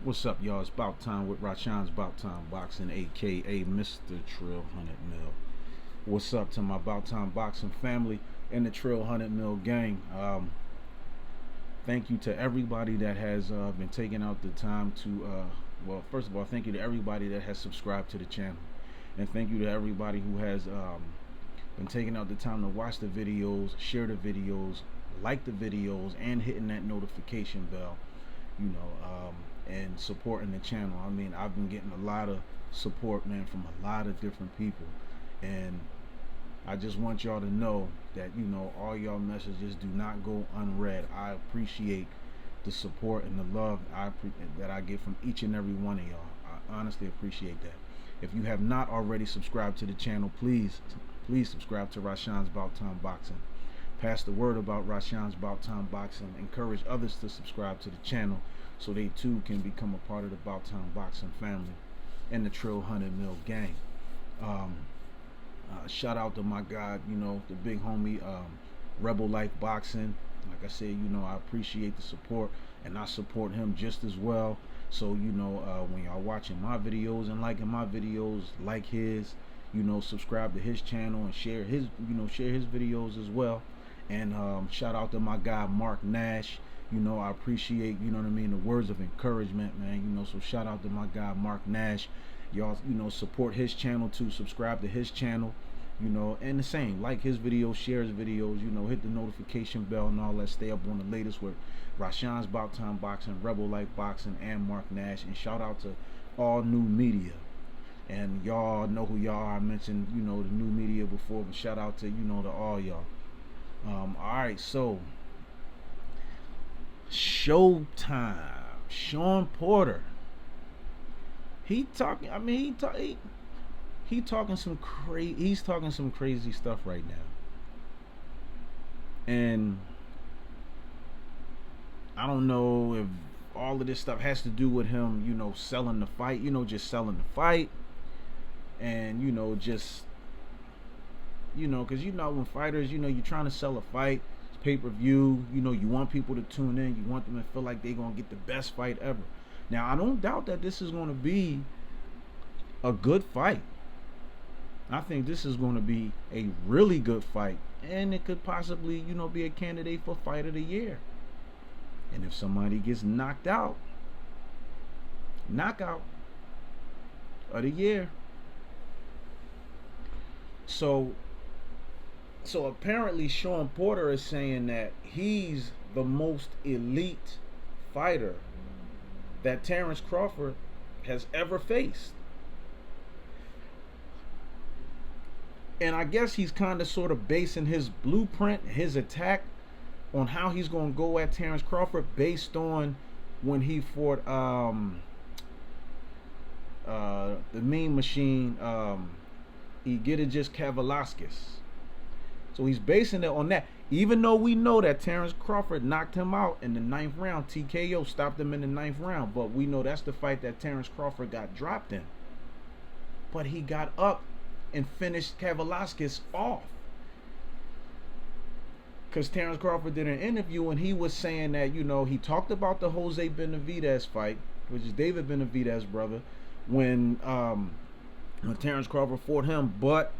What's up, y'all? It's about time with Rashawn's About Time Boxing, aka Mr. Trill 100 Mil. What's up to my About Time Boxing family and the Trill 100 Mil gang? Thank you to everybody that has been taking out the time to, well, first of all, thank you to everybody that has subscribed to the channel. And thank you to everybody who has been taking out the time to watch the videos, share the videos, like the videos, and hitting that notification bell, and supporting the channel. I mean, I've been getting a lot of support, man, from a lot of different people. And I just want y'all to know that, all y'all messages do not go unread. I appreciate the support and the love that I get from each and every one of y'all. I honestly appreciate that. If you have not already subscribed to the channel, please subscribe to Rashawn's About Time Boxing. Pass the word about Rashawn's About Time Boxing. Encourage others to subscribe to the channel so they too can become a part of the About Time Boxing family and the Trill 100 Mil gang. Shout out to my guy, the big homie, Rebel Life Boxing. Like I said, I appreciate the support, and I support him just as well. So, when y'all watching my videos and liking my videos, like his, subscribe to his channel and share his videos as well. And shout out to my guy Mark Nash. I appreciate, the words of encouragement, man. So shout out to my guy Mark Nash. Y'all, support his channel too. Subscribe to his channel, and the same, like his videos, share his videos, hit the notification bell and all that. Stay up on the latest with Rashawn's About Time Boxing, Rebel Life Boxing, and Mark Nash. And shout out to all new media. And y'all know who y'all are. I mentioned, the new media before, but shout out to, to all y'all. Alright, so Showtime. Shawn Porter. He talking some crazy stuff right now. And I don't know if all of this stuff has to do with him, selling the fight, just selling the fight. And, just because when fighters, you're trying to sell a fight, it's pay-per-view, you want people to tune in, you want them to feel like they're gonna get the best fight ever. Now, I don't doubt that this is going to be a good fight. I think this is going to be a really good fight, and it could possibly, be a candidate for Fight of the Year. And if somebody gets knockout of the year. So apparently Shawn Porter is saying that he's the most elite fighter that Terence Crawford has ever faced. And I guess he's kind of sort of basing his blueprint, his attack, on how he's going to go at Terence Crawford based on when he fought the Mean Machine, Egidijus Kavaliauskas. So he's basing it on that. Even though we know that Terence Crawford knocked him out in the 9th round, TKO stopped him in the 9th round, but we know that's the fight that Terence Crawford got dropped in. But he got up and finished Kavaliauskas off. Because Terence Crawford did an interview and he was saying that, he talked about the Jose Benavidez fight, which is David Benavidez's brother, when Terence Crawford fought him, but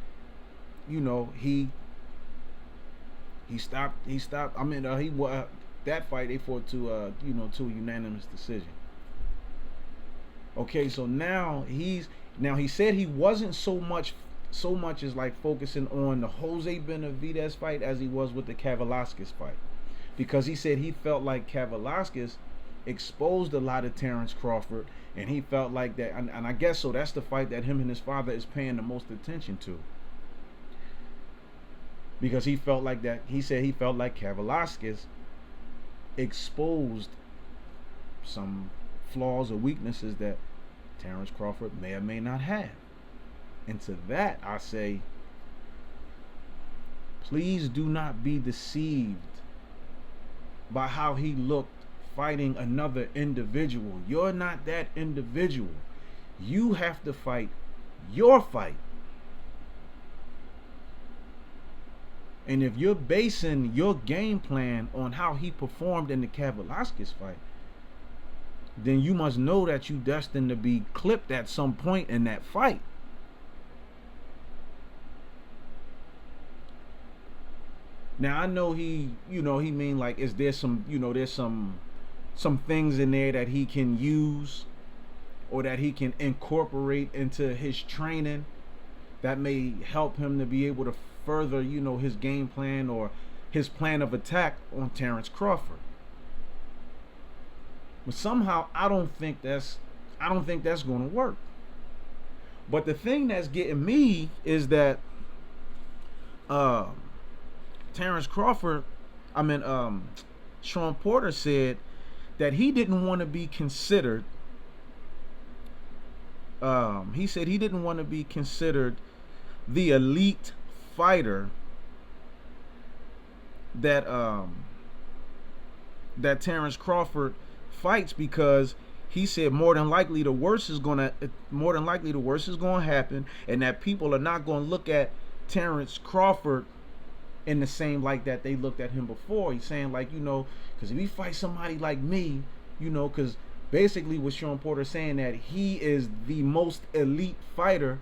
he stopped. I mean, that fight they fought to a unanimous decision. Okay, so now he said he wasn't so much as like focusing on the Jose Benavidez fight as he was with the Kavaliauskas fight, because he said he felt like Kavaliauskas exposed a lot of Terence Crawford, and he felt like that, and I guess so that's the fight that him and his father is paying the most attention to. Because he felt like that. He said he felt like Kavaliauskas exposed some flaws or weaknesses that Terence Crawford may or may not have. And to that I say, please do not be deceived by how he looked fighting another individual. You're not that individual. You have to fight your fight. And if you're basing your game plan on how he performed in the Kavaliauskas fight, then you must know that you destined to be clipped at some point in that fight. Now I know he, he mean like, is there some, there's some things in there that he can use or that he can incorporate into his training that may help him to be able to further, his game plan or his plan of attack on Terence Crawford. But somehow I don't think that's going to work. But the thing that's getting me is that Terence Crawford, Shawn Porter said that he didn't want to be considered. He said he didn't want to be considered the elite fighter that Terence Crawford fights, because he said more than likely the worst is gonna happen, and that people are not gonna look at Terence Crawford in the same light that they looked at him before. He's saying, like, because if he fights somebody like me, because basically what Shawn Porter saying, that he is the most elite fighter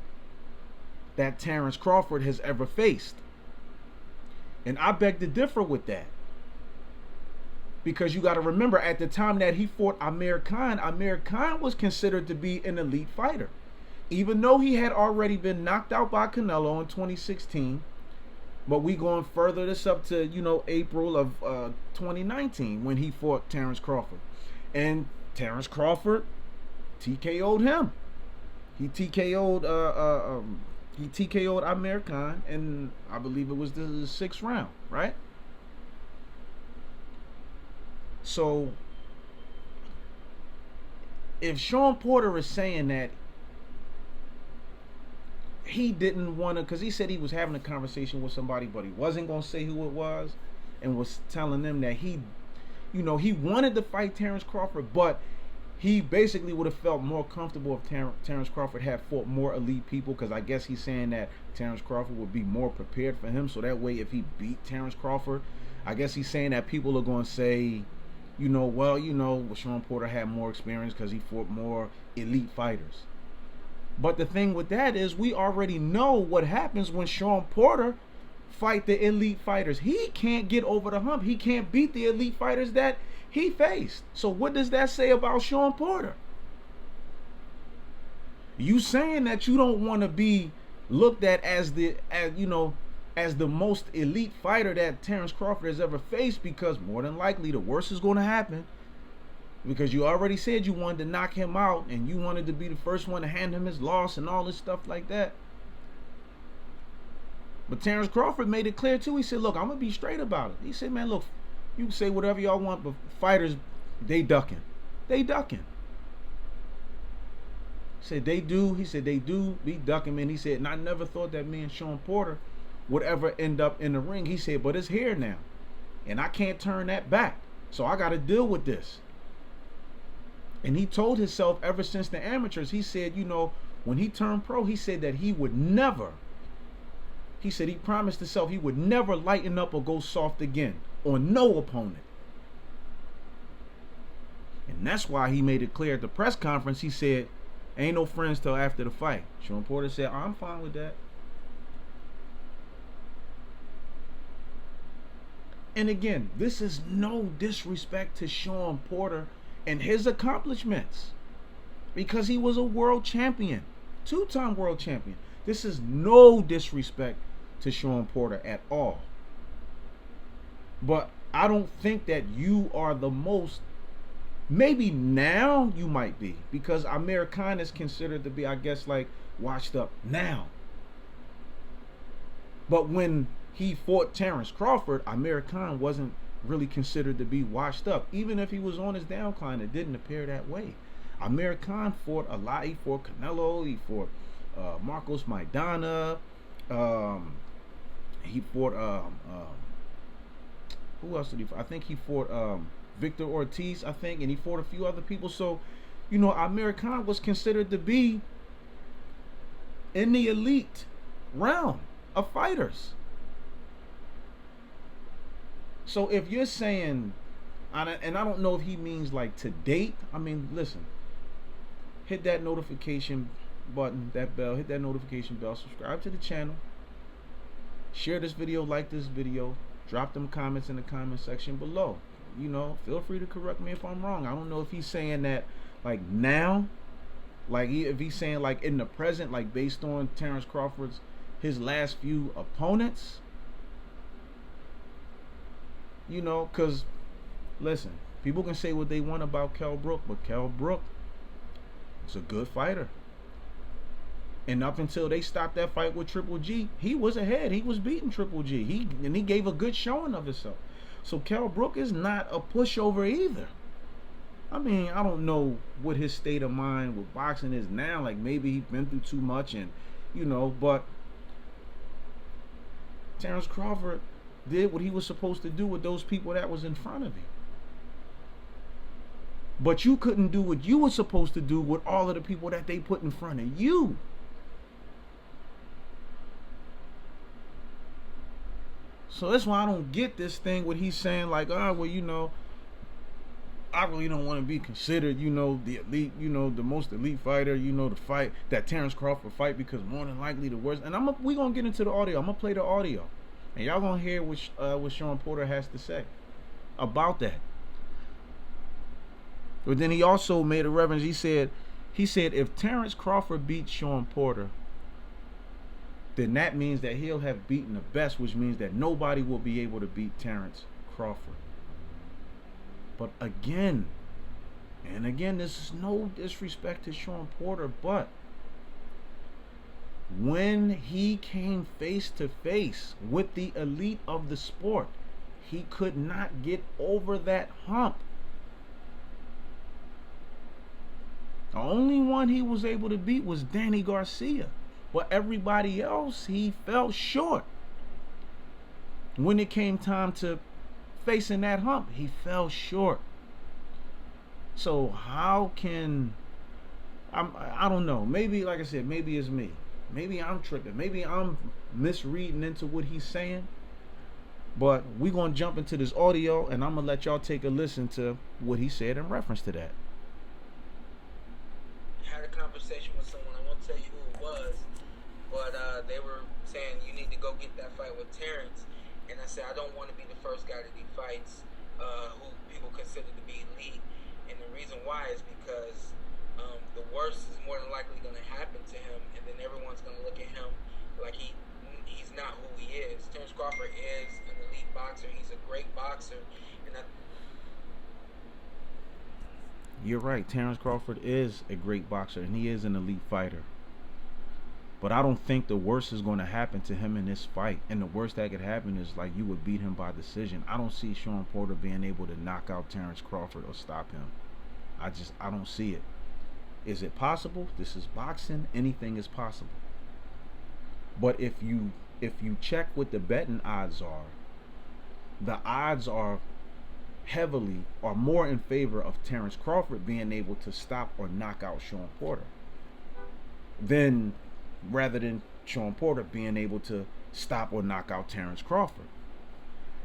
that Terence Crawford has ever faced. And I beg to differ with that. Because you got to remember, at the time that he fought Amir Khan was considered to be an elite fighter. Even though he had already been knocked out by Canelo in 2016. But we going further this up to, April of 2019 when he fought Terence Crawford. And Terence Crawford TKO'd him. He TKO'd Amir Khan, and I believe it was the 6th round, right? So if Shawn Porter is saying that he didn't want to, because he said he was having a conversation with somebody, but he wasn't going to say who it was, and was telling them that he wanted to fight Terence Crawford, but he basically would have felt more comfortable if Terence Crawford had fought more elite people, because I guess he's saying that Terence Crawford would be more prepared for him, so that way if he beat Terence Crawford, I guess he's saying that people are going to say, Shawn Porter had more experience because he fought more elite fighters. But the thing with that is, we already know what happens when Shawn Porter fight the elite fighters. He can't get over the hump. He can't beat the elite fighters that he faced. So what does that say about Shawn Porter? You saying that you don't want to be looked at as the most elite fighter that Terence Crawford has ever faced, because more than likely the worst is going to happen. Because you already said you wanted to knock him out, and you wanted to be the first one to hand him his loss and all this stuff like that. But Terence Crawford made it clear too. He said, look, I'm going to be straight about it. He said, man, look, you can say whatever y'all want, but fighters, they ducking. They ducking. He said they do be ducking, man. He said, and I never thought that me and Shawn Porter would ever end up in the ring. He said, but it's here now, and I can't turn that back. So I got to deal with this. And he told himself ever since the amateurs, he said, when he turned pro, he said that he would never, he promised himself he would never lighten up or go soft again on no opponent. And that's why he made it clear at the press conference. He said, ain't no friends till after the fight. Shawn Porter said, I'm fine with that. And again, this is no disrespect to Shawn Porter and his accomplishments, because he was a world champion, 2-time world champion. This is no disrespect to Shawn Porter at all. But I don't think that you are the most, maybe now you might be, because Amir Khan is considered to be, I guess, like washed up now. But when he fought Terence Crawford, Amir Khan wasn't really considered to be washed up. Even if he was on his downcline, it didn't appear that way. Amir Khan fought a lot. He fought Canelo. He fought Marcos Maidana. He fought who else did he fight? I think he fought Victor Ortiz, I think, and he fought a few other people. So, Amir Khan was considered to be in the elite realm of fighters. So if you're saying And I don't know if he means like to date. I mean, listen, hit that notification button, that bell, hit that notification bell, subscribe to the channel, share this video, like this video, drop them comments in the comment section below. You know, feel free to correct me if I'm wrong. I don't know if he's saying that like now, like if he's saying like in the present, like based on Terence Crawford's his last few opponents. You know, because listen, people can say what they want about Kell Brook, but Kell Brook is a good fighter. And up until they stopped that fight with Triple G, he was ahead. He was beating Triple G. He gave a good showing of himself. So Kell Brook is not a pushover either. I mean, I don't know what his state of mind with boxing is now. Like maybe he's been through too much, and you know, but Terence Crawford did what he was supposed to do with those people that was in front of him. But you couldn't do what you were supposed to do with all of the people that they put in front of you. So that's why I don't get this thing what he's saying like, well, you know, I really don't want to be considered, you know, the elite, you know, the most elite fighter, you know, the fight that Terence Crawford fight because more than likely the worst. And we gonna get into the audio. I'm gonna play the audio, and y'all gonna hear what Shawn Porter has to say about that. But then he also made a reference. He said if Terence Crawford beats Shawn Porter, then that means that he'll have beaten the best, which means that nobody will be able to beat Terence Crawford. But again, and again, this is no disrespect to Shawn Porter, but when he came face to face with the elite of the sport, he could not get over that hump. The only one he was able to beat was Danny Garcia. But everybody else, he fell short. When it came time to facing that hump, he fell short. So how can I don't know. Maybe, like I said, maybe it's me. Maybe I'm tripping. Maybe I'm misreading into what he's saying. But we're going to jump into this audio, and I'm going to let y'all take a listen to what he said in reference to that. I had a conversation with someone. I won't tell you who it was. But they were saying you need to go get that fight with Terence, and I said I don't want to be the first guy that he fights who people consider to be elite, and the reason why is because the worst is more than likely going to happen to him, and then everyone's going to look at him like he's not who he is. Terence Crawford is an elite boxer. He's a great boxer, and You're right. Terence Crawford is a great boxer, and he is an elite fighter. But I don't think the worst is going to happen to him in this fight. And the worst that could happen is like you would beat him by decision. I don't see Shawn Porter being able to knock out Terence Crawford or stop him. I don't see it. Is it possible? This is boxing. Anything is possible. But if you check what the betting odds are, the odds are more in favor of Terence Crawford being able to stop or knock out Shawn Porter rather than Shawn Porter being able to stop or knock out Terence Crawford.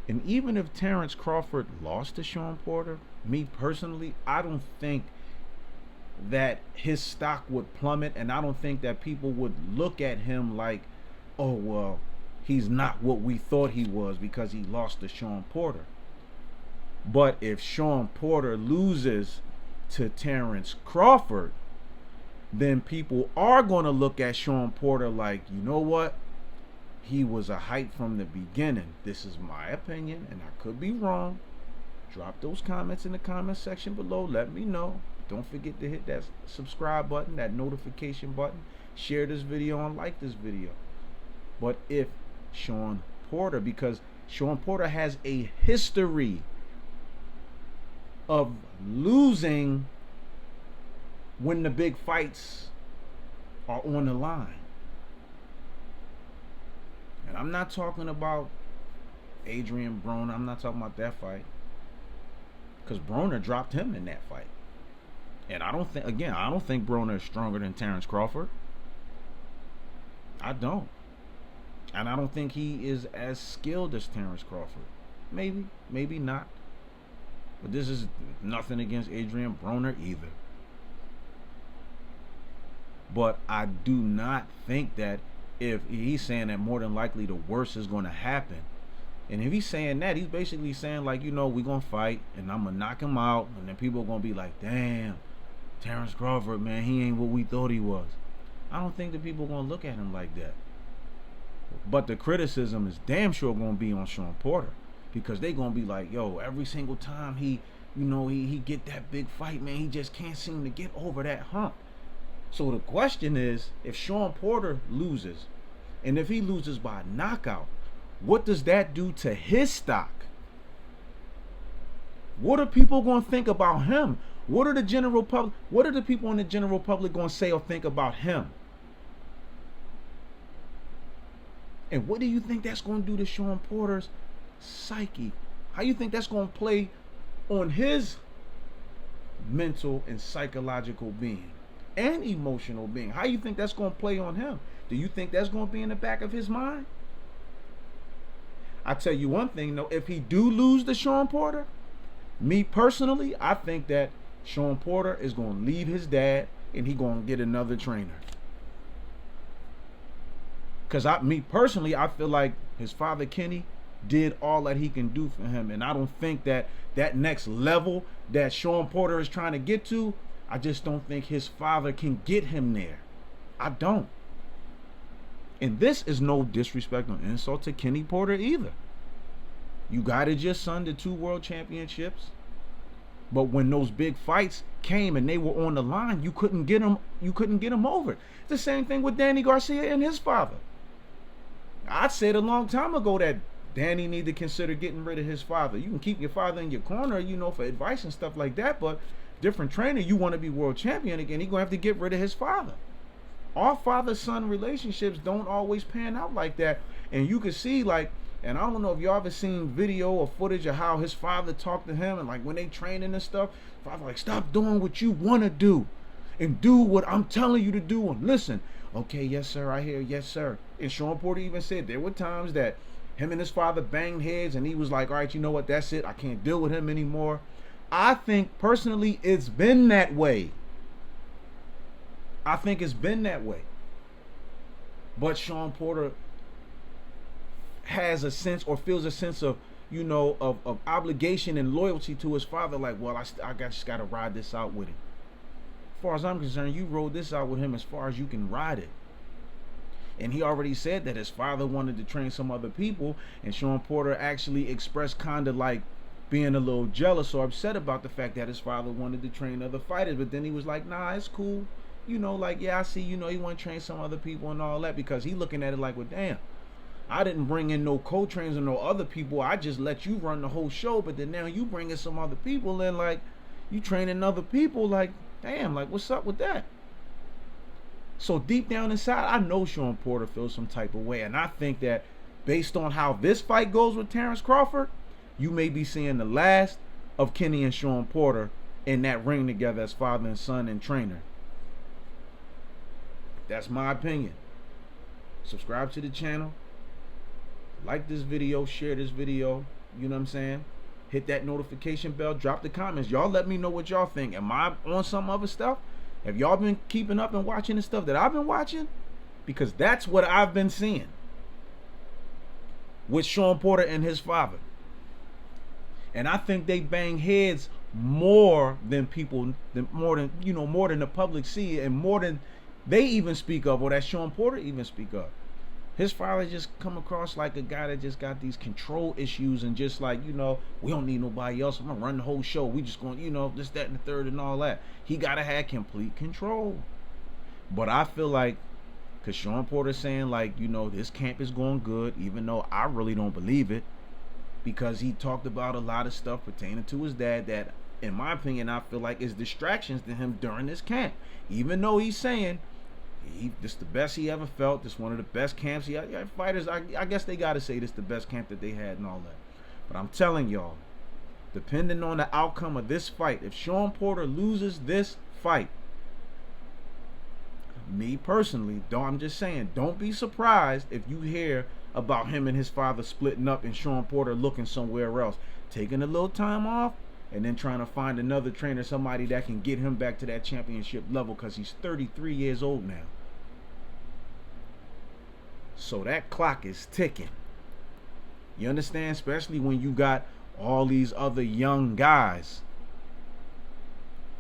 And even if Terence Crawford lost to Shawn Porter, me personally, I don't think that his stock would plummet, and I don't think that people would look at him like, oh, well, he's not what we thought he was because he lost to Shawn Porter. But if Shawn Porter loses to Terence Crawford, then people are going to look at Shawn Porter like, you know what? He was a hype from the beginning. This is my opinion, and I could be wrong. Drop those comments in the comment section below. Let me know. Don't forget to hit that subscribe button, that notification button. Share this video and like this video. But if Shawn Porter, because Shawn Porter has a history of losing when the big fights are on the line. And I'm not talking about Adrian Broner. I'm not talking about that fight. Because Broner dropped him in that fight. And I don't think Broner is stronger than Terence Crawford. I don't. And I don't think he is as skilled as Terence Crawford. Maybe, maybe not. But this is nothing against Adrian Broner either. But I do not think that if he's saying that more than likely the worst is going to happen. And if he's saying that, he's basically saying like, we're going to fight and I'm going to knock him out. And then people are going to be like, damn, Terence Crawford, man, he ain't what we thought he was. I don't think that people are going to look at him like that. But the criticism is damn sure going to be on Shawn Porter. Because they going to be like, yo, every single time he get that big fight, man, he just can't seem to get over that hump. So the question is, if Shawn Porter loses, and if he loses by knockout, what does that do to his stock? What are people going to think about him? What are the people in the general public going to say or think about him? And what do you think that's going to do to Shawn Porter's psyche? How you think that's going to play on his mental and psychological being and emotional being? How you think that's going to play on him? Do you think that's going to be in the back of his mind? I tell you one thing though, if he do lose to Shawn Porter, me personally, I think that Shawn Porter is going to leave his dad and he going to get another trainer. Because me personally, I feel like his father Kenny did all that he can do for him. And I don't think that next level that Shawn Porter is trying to get to, I just don't think his father can get him there. I don't. And this is no disrespect or insult to Kenny Porter either. You guided your son to 2 world championships. But when those big fights came and they were on the line, you couldn't get him over. It's the same thing with Danny Garcia and his father. I said a long time ago that Danny need to consider getting rid of his father. You can keep your father in your corner, for advice and stuff like that, but different trainer, you want to be world champion again, he's going to have to get rid of his father. All father-son relationships don't always pan out like that. And you can see, and I don't know if y'all ever seen video or footage of how his father talked to him, and when they training and stuff, father stop doing what you want to do and do what I'm telling you to do and listen. Okay, yes sir, I hear, yes sir. And Shawn Porter even said there were times that him and his father banged heads and he was like, all right, you know what, that's it, I can't deal with him anymore. I think personally it's been that way. I think it's been that way. But Shawn Porter has a sense or feels a sense of, of obligation and loyalty to his father. I just got to ride this out with him. As far as I'm concerned, you rode this out with him as far as you can ride it. And he already said that his father wanted to train some other people, and Shawn Porter actually expressed kind of being a little jealous or upset about the fact that his father wanted to train other fighters. But then he was like, nah, it's cool. Yeah, I see, he want to train some other people and all that, because he looking at it like, well, damn, I didn't bring in no co-trainers or no other people. I just let you run the whole show, but then now you bring in some other people and you training other people, damn, what's up with that? So deep down inside, I know Shawn Porter feels some type of way, and I think that based on how this fight goes with Terence Crawford, you may be seeing the last of Kenny and Shawn Porter in that ring together as father and son and trainer. That's my opinion. Subscribe to the channel. Like this video. Share this video. You know what I'm saying? Hit that notification bell. Drop the comments. Y'all let me know what y'all think. Am I on some other stuff? Have y'all been keeping up and watching the stuff that I've been watching? Because that's what I've been seeing with Shawn Porter and his father. And I think they bang heads more than more than the public see, and more than they even speak of, or that Shawn Porter even speak of. His father just come across like a guy that just got these control issues and just we don't need nobody else. I'm going to run the whole show. We just going, this, that, and the third and all that. He got to have complete control. But I feel like, because Shawn Porter saying this camp is going good, even though I really don't believe it, because he talked about a lot of stuff pertaining to his dad that, in my opinion, I feel like is distractions to him during this camp. Even though he's saying this the best he ever felt, this one of the best camps he had. Fighters, I guess they got to say this the best camp that they had and all that. But I'm telling y'all, depending on the outcome of this fight, if Shawn Porter loses this fight, me personally, I'm just saying, don't be surprised if you hear about him and his father splitting up and Shawn Porter looking somewhere else, taking a little time off, and then trying to find another trainer, somebody that can get him back to that championship level, because he's 33 years old now. So that clock is ticking. You understand? Especially when you got all these other young guys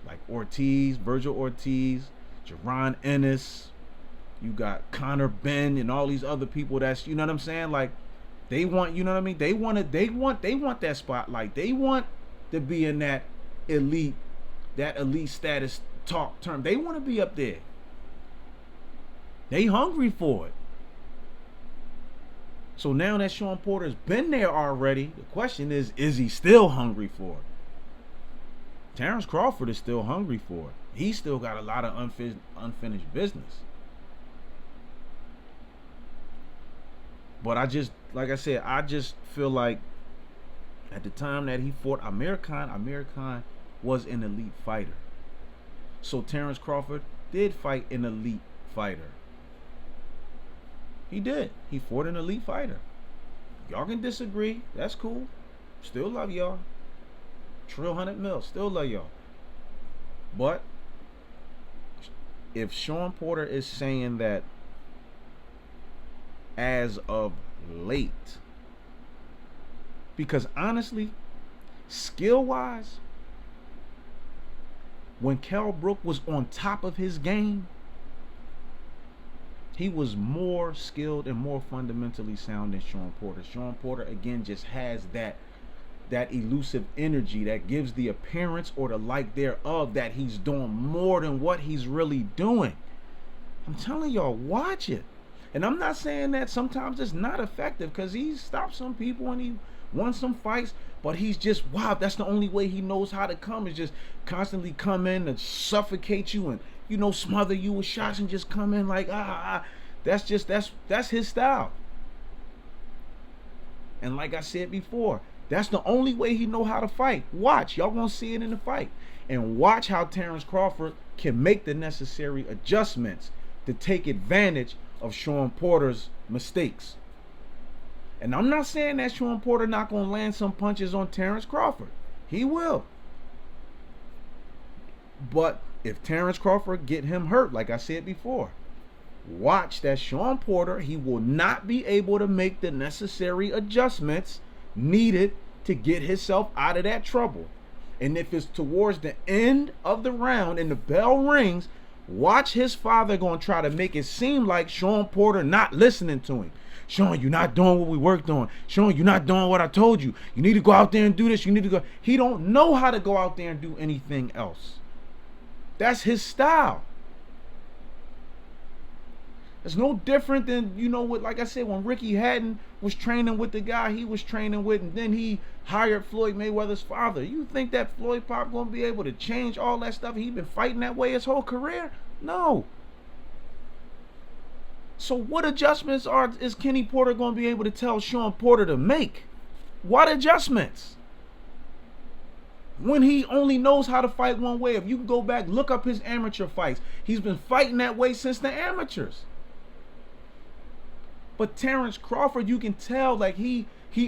like Ortiz, Virgil Ortiz, Jaron Ennis. You got Connor Ben and all these other people that's, you know what I'm saying? Like, they want, you know what I mean? They want that spotlight. They want to be in that elite status talk term. They want to be up there. They hungry for it. So now that Shawn Porter's been there already, the question is he still hungry for it? Terence Crawford is still hungry for it. He's still got a lot of unfinished business. But I just, like I said, I just feel like at the time that he fought Amir Khan was an elite fighter. So Terence Crawford did fight an elite fighter. He did. He fought an elite fighter. Y'all can disagree. That's cool. Still love y'all. Trill 100 mil. Still love y'all. But if Shawn Porter is saying that as of late, because honestly, skill-wise, when Kell Brook was on top of his game, he was more skilled and more fundamentally sound than Shawn Porter. Shawn Porter, again, just has that elusive energy that gives the appearance or the like thereof that he's doing more than what he's really doing. I'm telling y'all, watch it. And I'm not saying that sometimes it's not effective, because he stopped some people and he won some fights, but he's just, wow, that's the only way he knows how to come, is just constantly come in and suffocate you and, you know, smother you with shots and just come in like, that's his style. And like I said before, that's the only way he know how to fight. Watch, y'all gonna see it in the fight. And watch how Terence Crawford can make the necessary adjustments to take advantage of Shawn Porter's mistakes. And I'm not saying that Shawn Porter not gonna land some punches on Terence Crawford. He will. But if Terence Crawford get him hurt, like I said before, watch that Shawn Porter, he will not be able to make the necessary adjustments needed to get himself out of that trouble. And if it's towards the end of the round and the bell rings, watch his father gonna try to make it seem like Shawn Porter not listening to him. Shawn, you're not doing what we worked on. Shawn, you're not doing what I told you. You need to go out there and do this. You need to go. He don't know how to go out there and do anything else. That's his style. It's no different than, you know what, like I said, when Ricky Hatton was training with the guy he was training with, and then he hired Floyd Mayweather's father. You think that Floyd Pop gonna be able to change all that stuff? He been fighting that way his whole career? No. So what adjustments is Kenny Porter gonna be able to tell Shawn Porter to make? What adjustments? When he only knows how to fight one way. If you can go back, look up his amateur fights. He's been fighting that way since the amateurs. But Terence Crawford, you can tell, like, he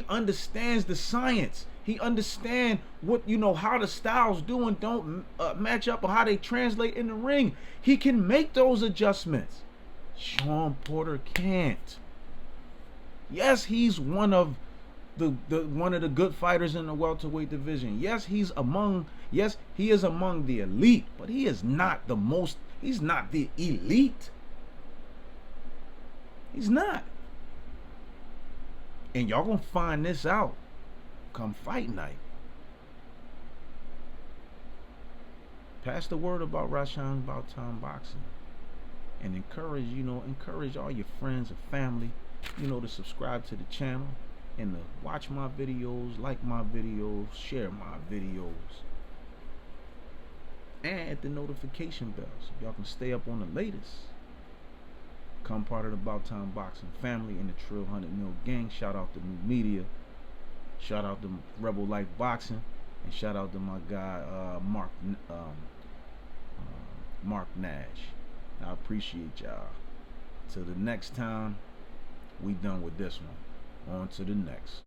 understands the science. He understands what, you know, how the styles do and don't match up, or how they translate in the ring. He can make those adjustments. Shawn Porter can't. Yes, he's one of the good fighters in the welterweight division. Yes, he is among the elite, but he is not the most. He's not the elite. He's not. And y'all gonna find this out come fight night. Pass the word about Rashawn About Time Boxing. And encourage all your friends and family, to subscribe to the channel and to watch my videos, like my videos, share my videos. And hit the notification bell so y'all can stay up on the latest. Become part of the About Time Boxing family and the Trill 100 Mil gang. Shout out to New Media. Shout out to Rebel Life Boxing. And shout out to my guy Mark Nash. I appreciate y'all. Till the next time, we done with this one. On to the next.